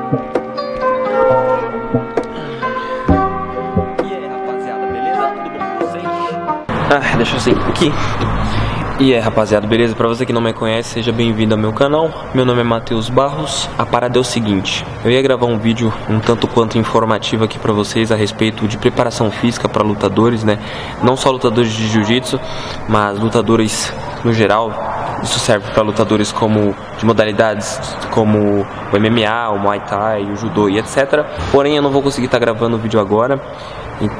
E aí, rapaziada, beleza? Tudo bom com vocês? Deixa eu sair aqui. E aí, rapaziada, beleza? Pra você que não me conhece, seja bem-vindo ao meu canal. Meu nome é Matheus Barros. A parada é o seguinte: eu ia gravar um vídeo um tanto quanto informativo aqui pra vocês a respeito de preparação física pra lutadores, né? Não só lutadores de jiu-jitsu, mas lutadores no geral. Isso serve pra lutadores como de modalidades como o MMA, o Muay Thai, o Judô e etc. Porém, eu não vou conseguir estar gravando o vídeo agora,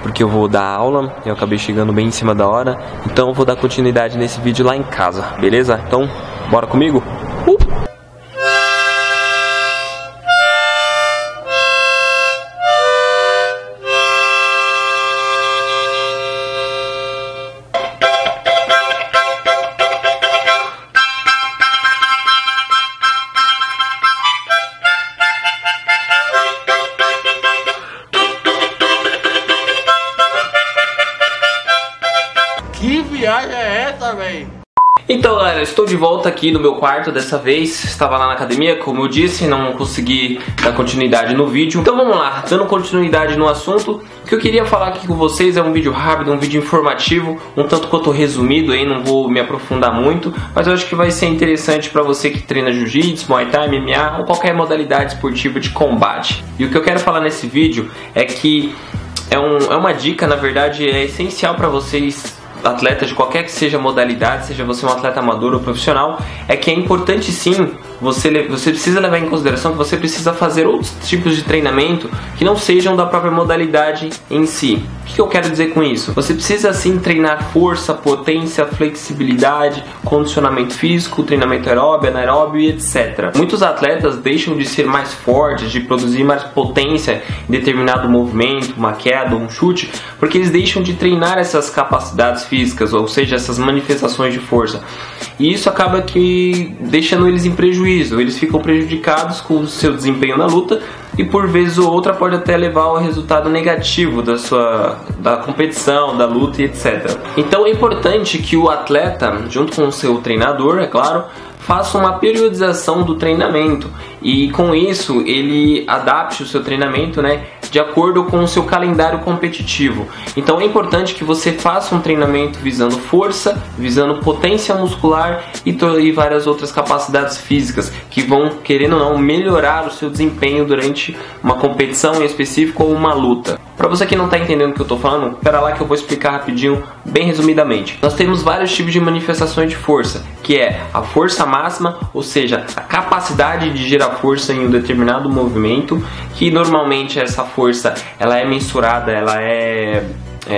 porque eu vou dar aula, eu acabei chegando bem em cima da hora. Então eu vou dar continuidade nesse vídeo lá em casa, beleza? Então, bora comigo? Que viagem é essa, velho? Então, galera, estou de volta aqui no meu quarto dessa vez. Estava lá na academia, como eu disse, não consegui dar continuidade no vídeo. Então vamos lá, dando continuidade no assunto. O que eu queria falar aqui com vocês é um vídeo rápido, um vídeo informativo, um tanto quanto resumido aí, não vou me aprofundar muito, mas eu acho que vai ser interessante para você que treina jiu-jitsu, Muay Thai, MMA ou qualquer modalidade esportiva de combate. E o que eu quero falar nesse vídeo é que é uma dica, na verdade, é essencial para vocês, atletas de qualquer que seja a modalidade, seja você um atleta amador ou profissional, é que é importante sim, você precisa levar em consideração que você precisa fazer outros tipos de treinamento que não sejam da própria modalidade em si. O que eu quero dizer com isso? Você precisa sim treinar força, potência, flexibilidade, condicionamento físico, treinamento aeróbio, anaeróbio e etc. Muitos atletas deixam de ser mais fortes, de produzir mais potência em determinado movimento, uma queda, um chute, porque eles deixam de treinar essas capacidades físicas, ou seja, essas manifestações de força. E isso acaba que deixando eles em prejuízo, eles ficam prejudicados com o seu desempenho na luta e por vezes ou outra pode até levar ao resultado negativo da competição, da luta e etc. Então é importante que o atleta, junto com o seu treinador, é claro, faça uma periodização do treinamento e com isso ele adapte o seu treinamento, né, de acordo com o seu calendário competitivo. Então é importante que você faça um treinamento visando força, visando potência muscular e várias outras capacidades físicas que vão, querendo ou não, melhorar o seu desempenho durante uma competição em específico ou uma luta. Para você que não está entendendo o que eu estou falando, espera lá que eu vou explicar rapidinho, bem resumidamente. Nós temos vários tipos de manifestações de força, que é a força máxima, ou seja, a capacidade de gerar força em um determinado movimento, que normalmente essa força ela é mensurada, ela é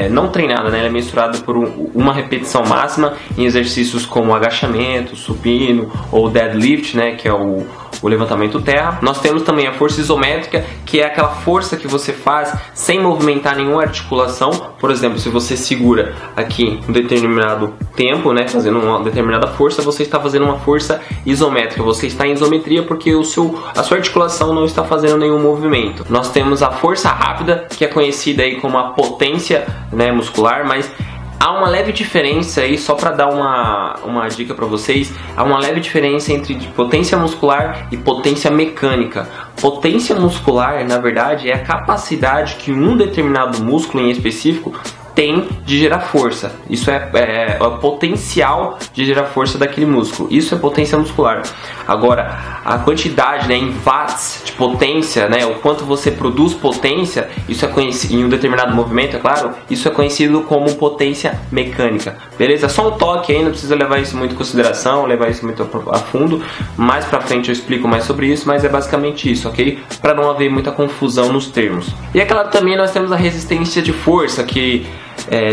não treinada, né? Ela é mensurada por uma repetição máxima em exercícios como agachamento, supino ou deadlift, né? Que é o levantamento terra. Nós temos também a força isométrica, que é aquela força que você faz sem movimentar nenhuma articulação. Por exemplo, se você segura aqui um determinado tempo, né, fazendo uma determinada força, você está fazendo uma força isométrica. Você está em isometria porque a sua articulação não está fazendo nenhum movimento. Nós temos a força rápida, que é conhecida aí como a potência, né, muscular, mas há uma leve diferença aí, só para dar uma dica para vocês, há uma leve diferença entre potência muscular e potência mecânica. Potência muscular, na verdade, é a capacidade que um determinado músculo em específico tem de gerar força. Isso é o potencial de gerar força daquele músculo. Isso é potência muscular. Agora, a quantidade, né, em watts de potência, né, o quanto você produz potência, isso é conhecido em um determinado movimento, é claro, isso é conhecido como potência mecânica. Beleza? Só um toque aí, não precisa levar isso muito em consideração, levar isso muito a fundo. Mais pra frente eu explico mais sobre isso, mas é basicamente isso, ok? Para não haver muita confusão nos termos. E é claro, também nós temos a resistência de força, que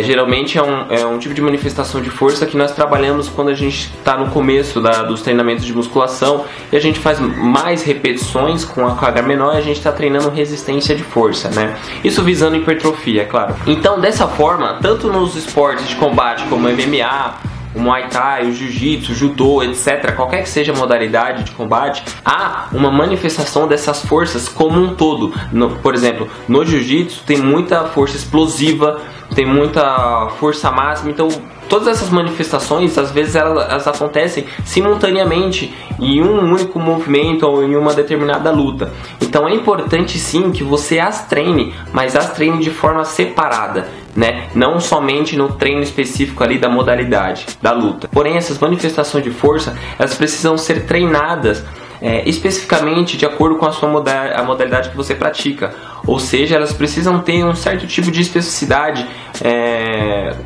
geralmente é um tipo de manifestação de força que nós trabalhamos quando a gente está no começo dos treinamentos de musculação e a gente faz mais repetições com a carga menor e a gente está treinando resistência de força, né? Isso visando hipertrofia, é claro. Então, dessa forma, tanto nos esportes de combate como MMA, o Muay Thai, o Jiu-Jitsu, o Judô, etc., qualquer que seja a modalidade de combate, há uma manifestação dessas forças como um todo. Por exemplo, no Jiu-Jitsu tem muita força explosiva, tem muita força máxima. Então todas essas manifestações, às vezes elas acontecem simultaneamente em um único movimento ou em uma determinada luta. Então é importante sim que você as treine, mas as treine de forma separada, né? Não somente no treino específico ali da modalidade, da luta. Porém, essas manifestações de força, elas precisam ser treinadas especificamente de acordo com a modalidade que você pratica. Ou seja, elas precisam ter um certo tipo de especificidade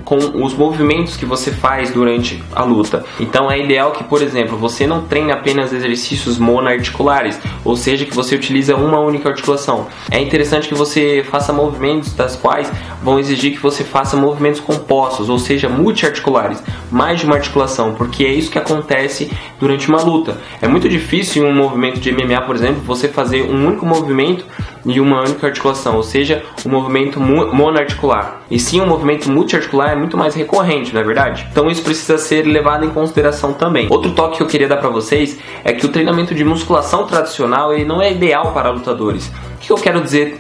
com os movimentos que você faz durante a luta. Então é ideal que, por exemplo, você não treine apenas exercícios monoarticulares, ou seja, que você utiliza uma única articulação. É interessante que você faça movimentos das quais vão exigir que você faça movimentos compostos, ou seja, multiarticulares, mais de uma articulação, porque é isso que acontece durante uma luta. É muito difícil em um movimento de MMA, por exemplo, você fazer um único movimento e uma única articulação, ou seja, um movimento monoarticular. E sim, um movimento multiarticular é muito mais recorrente, não é verdade? Então isso precisa ser levado em consideração também. Outro toque que eu queria dar para vocês é que o treinamento de musculação tradicional ele não é ideal para lutadores. O que eu quero dizer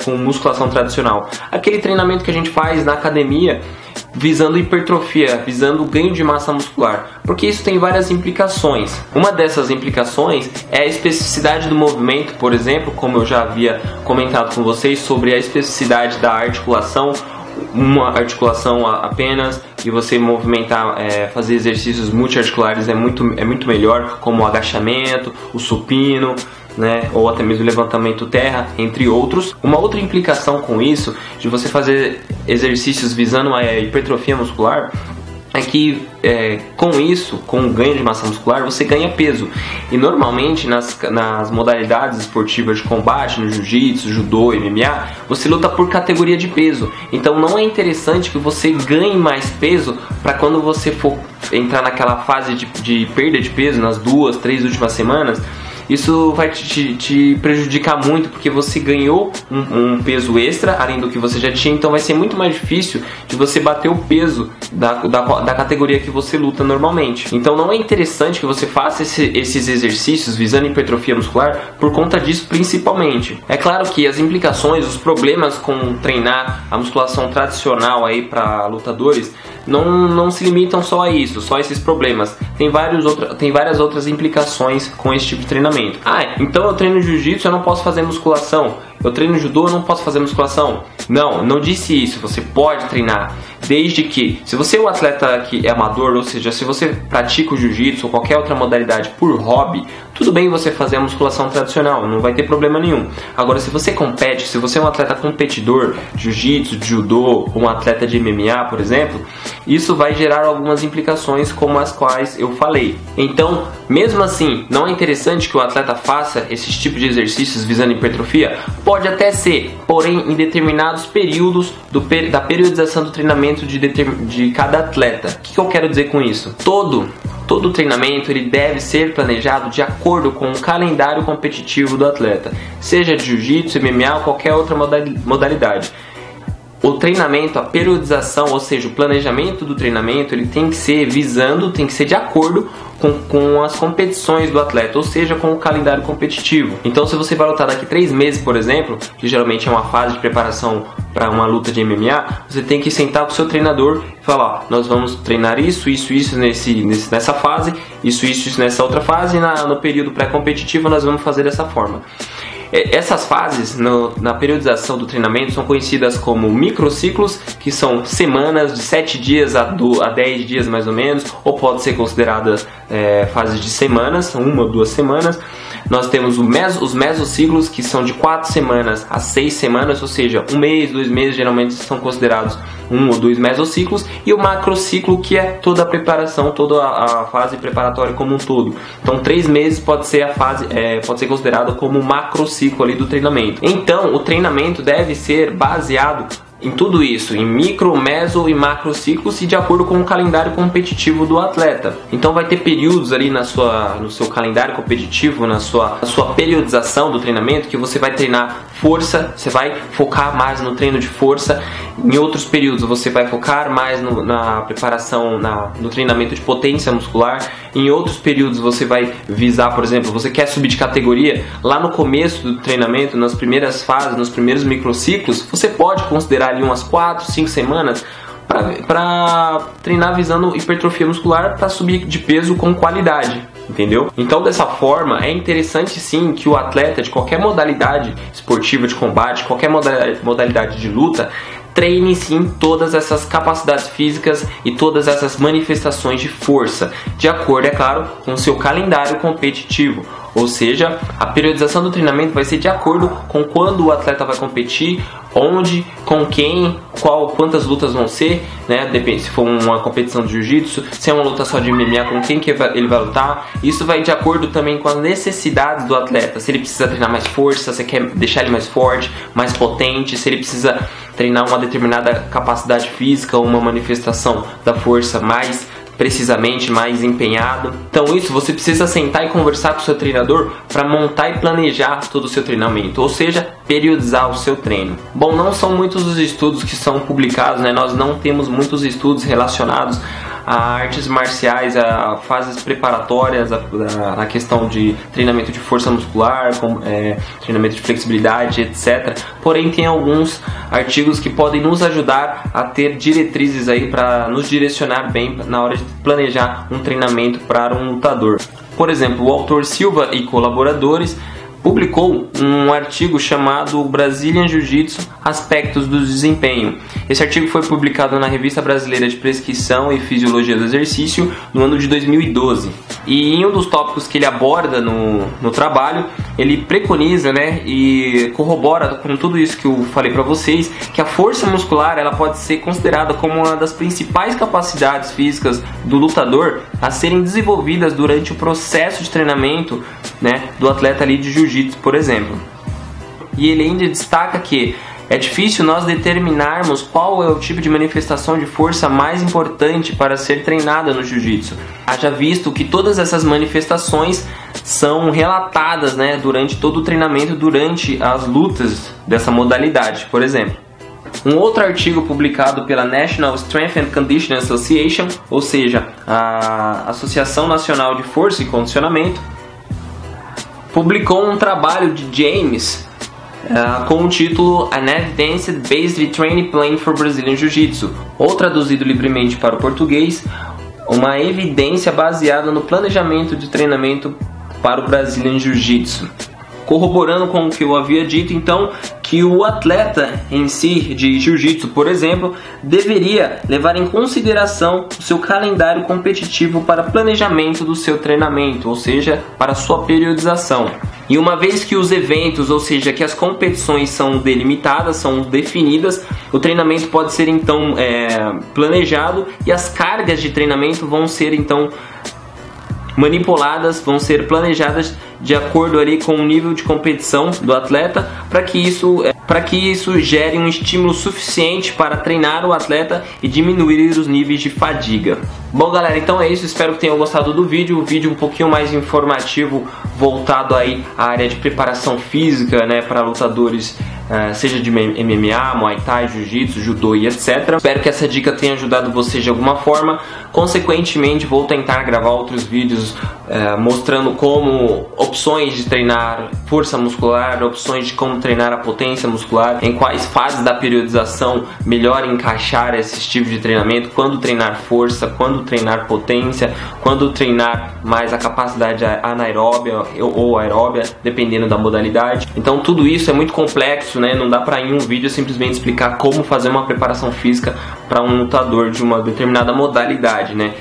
com musculação tradicional? Aquele treinamento que a gente faz na academia visando hipertrofia, visando ganho de massa muscular, porque isso tem várias implicações. Uma dessas implicações é a especificidade do movimento, por exemplo, como eu já havia comentado com vocês sobre a especificidade da articulação, uma articulação apenas, e você movimentar, fazer exercícios multiarticulares é muito melhor, como o agachamento, o supino, né, ou até mesmo levantamento terra, entre outros. Uma outra implicação com isso, de você fazer exercícios visando a hipertrofia muscular, é que com isso, com o ganho de massa muscular, você ganha peso. E normalmente nas modalidades esportivas de combate, no jiu-jitsu, judô, MMA, você luta por categoria de peso. Então não é interessante que você ganhe mais peso para quando você for entrar naquela fase de perda de peso nas 2, 3 últimas semanas. Isso vai te prejudicar muito, porque você ganhou um peso extra, além do que você já tinha. Então vai ser muito mais difícil de você bater o peso da categoria que você luta normalmente. Então não é interessante que você faça esses exercícios visando hipertrofia muscular por conta disso principalmente. É claro que as implicações, os problemas com treinar a musculação tradicional aí para lutadores não se limitam só a isso, só a esses problemas. Tem várias outras implicações com esse tipo de treinamento. Então eu treino jiu-jitsu, eu não posso fazer musculação. Eu treino judô, eu não posso fazer musculação. Não disse isso. Você pode treinar, desde que, se você é um atleta que é amador, ou seja, se você pratica o jiu-jitsu ou qualquer outra modalidade por hobby, tudo bem você fazer a musculação tradicional, não vai ter problema nenhum. Agora, se você compete, se você é um atleta competidor, jiu-jitsu, judô, um atleta de MMA, por exemplo, isso vai gerar algumas implicações como as quais eu falei. Então, mesmo assim, não é interessante que o atleta faça esses tipos de exercícios visando hipertrofia? Pode até ser, porém em determinados períodos da periodização do treinamento de cada atleta. O que eu quero dizer com isso? Todo treinamento ele deve ser planejado de acordo com o calendário competitivo do atleta, seja de jiu-jitsu, MMA ou qualquer outra modalidade. O treinamento, a periodização, ou seja, o planejamento do treinamento, ele tem que ser de acordo com as competições do atleta, ou seja, com o calendário competitivo. Então, se você vai lutar daqui 3 meses, por exemplo, que geralmente é uma fase de preparação para uma luta de MMA, você tem que sentar com o seu treinador e falar: nós vamos treinar isso nessa fase, isso nessa outra fase, e no período pré-competitivo nós vamos fazer dessa forma. Essas fases na periodização do treinamento são conhecidas como microciclos, que são semanas de 7 dias a 10 dias mais ou menos, ou pode ser consideradas fases de semanas, 1 ou 2 semanas. Nós temos os mesociclos, que são de 4 semanas a 6 semanas, ou seja, 1 mês, 2 meses, geralmente são considerados 1 ou 2 mesociclos, e o macrociclo, que é toda a preparação, toda a fase preparatória como um todo. Então 3 meses pode ser pode ser considerado como o macrociclo ali do treinamento. Então o treinamento deve ser baseado em tudo isso, em micro, meso e macro ciclos, e de acordo com o calendário competitivo do atleta. Então vai ter períodos ali no seu calendário competitivo, na sua periodização do treinamento, que você vai treinar força, você vai focar mais no treino de força. Em outros períodos você vai focar mais na preparação, no treinamento de potência muscular. Em outros períodos você vai visar, por exemplo, você quer subir de categoria, lá no começo do treinamento, nas primeiras fases, nos primeiros microciclos, você pode considerar ali umas 4, 5 semanas para treinar visando hipertrofia muscular para subir de peso com qualidade, entendeu? Então dessa forma é interessante sim que o atleta de qualquer modalidade esportiva de combate, qualquer modalidade de luta, treine sim todas essas capacidades físicas e todas essas manifestações de força, de acordo, é claro, com o seu calendário competitivo. Ou seja, a periodização do treinamento vai ser de acordo com quando o atleta vai competir, onde, com quem, quantas lutas vão ser, né? Depende se for uma competição de jiu-jitsu, se é uma luta só de MMA, com quem que ele vai lutar. Isso vai de acordo também com as necessidades do atleta. Se ele precisa treinar mais força, se quer deixar ele mais forte, mais potente, se ele precisa treinar uma determinada capacidade física ou uma manifestação da força mais precisamente, mais empenhado. Então isso você precisa sentar e conversar com o seu treinador para montar e planejar todo o seu treinamento, ou seja, periodizar o seu treino. Bom, não são muitos os estudos que são publicados, né? Nós não temos muitos estudos relacionados a artes marciais, a fases preparatórias, a questão de treinamento de força muscular, treinamento de flexibilidade, etc. Porém, tem alguns artigos que podem nos ajudar a ter diretrizes aí para nos direcionar bem na hora de planejar um treinamento para um lutador. Por exemplo, o autor Silva e colaboradores publicou um artigo chamado Brazilian Jiu-Jitsu Aspectos do Desempenho. Esse artigo foi publicado na Revista Brasileira de Prescrição e Fisiologia do Exercício no ano de 2012. E em um dos tópicos que ele aborda no trabalho, ele preconiza, né, e corrobora com tudo isso que eu falei para vocês, que a força muscular ela pode ser considerada como uma das principais capacidades físicas do lutador a serem desenvolvidas durante o processo de treinamento, né, do atleta ali de jiu-jitsu, por exemplo. E ele ainda destaca que é difícil nós determinarmos qual é o tipo de manifestação de força mais importante para ser treinada no jiu-jitsu. Haja visto que todas essas manifestações são relatadas, né, durante todo o treinamento, durante as lutas dessa modalidade, por exemplo. Um outro artigo publicado pela National Strength and Conditioning Association, ou seja, a Associação Nacional de Força e Condicionamento, publicou um trabalho de James com o título An Evidence-Based Training Plan for Brazilian Jiu-Jitsu, ou traduzido livremente para o português, uma evidência baseada no planejamento de treinamento para o Brazilian Jiu-Jitsu. Corroborando com o que eu havia dito, então, que o atleta em si de jiu-jitsu, por exemplo, deveria levar em consideração o seu calendário competitivo para planejamento do seu treinamento, ou seja, para sua periodização. E uma vez que os eventos, ou seja, que as competições são delimitadas, são definidas, o treinamento pode ser então planejado e as cargas de treinamento vão ser então manipuladas, vão ser planejadas de acordo ali com o nível de competição do atleta, para que isso gere um estímulo suficiente para treinar o atleta e diminuir os níveis de fadiga. Bom, galera, então é isso, espero que tenham gostado do vídeo, um vídeo um pouquinho mais informativo, voltado aí à área de preparação física, né, para lutadores, seja de MMA, Muay Thai, Jiu-Jitsu, Judô e etc. Espero que essa dica tenha ajudado vocês de alguma forma. Consequentemente, vou tentar gravar outros vídeos mostrando como opções de treinar força muscular, opções de como treinar a potência muscular, em quais fases da periodização melhor encaixar esses tipos de treinamento, quando treinar força, quando treinar potência, quando treinar mais a capacidade anaeróbia ou aeróbia, dependendo da modalidade. Então tudo isso é muito complexo, né? Não dá para em um vídeo simplesmente explicar como fazer uma preparação física para um lutador de uma determinada modalidade, né?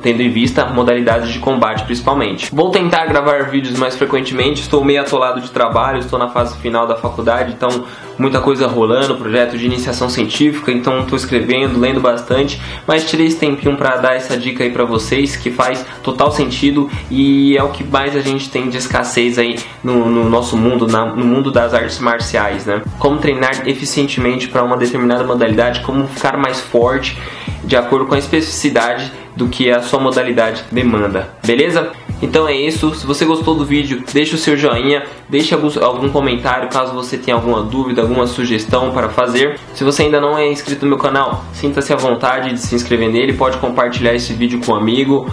Tendo em vista modalidades de combate principalmente. Vou tentar gravar vídeos mais frequentemente, estou meio atolado de trabalho, estou na fase final da faculdade, então muita coisa rolando, projeto de iniciação científica, então estou escrevendo, lendo bastante, mas tirei esse tempinho para dar essa dica aí para vocês, que faz total sentido e é o que mais a gente tem de escassez aí no nosso mundo, no mundo das artes marciais, né? Como treinar eficientemente para uma determinada modalidade, como ficar mais forte de acordo com a especificidade do que a sua modalidade demanda, beleza? Então é isso, se você gostou do vídeo, deixa o seu joinha, deixa algum comentário caso você tenha alguma dúvida, alguma sugestão para fazer. Se você ainda não é inscrito no meu canal, sinta-se à vontade de se inscrever nele, pode compartilhar esse vídeo com um amigo.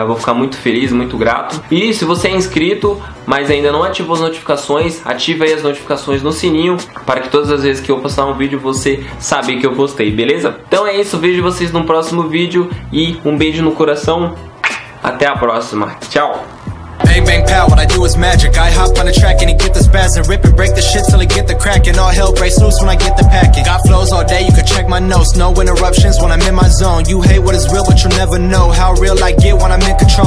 Vou ficar muito feliz, muito grato. E se você é inscrito, mas ainda não ativou as notificações, ative aí as notificações no sininho, para que todas as vezes que eu postar um vídeo, você sabe que eu postei, beleza? Então é isso, vejo vocês no próximo vídeo e um beijo no coração. Até a próxima. Tchau! Bang bang pow, what I do is magic. I hop on the track and he get the spaz and rip and break the shit till he get the crack and all hell breaks loose when I get the packing. Got flows all day, you can check my notes. No interruptions when I'm in my zone. You hate what is real, but you'll never know how real I get when I'm in control.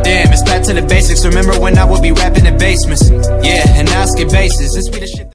Damn, it's back to the basics. Remember when I would be rapping in basements? Yeah, and now skip bases. This be the shit.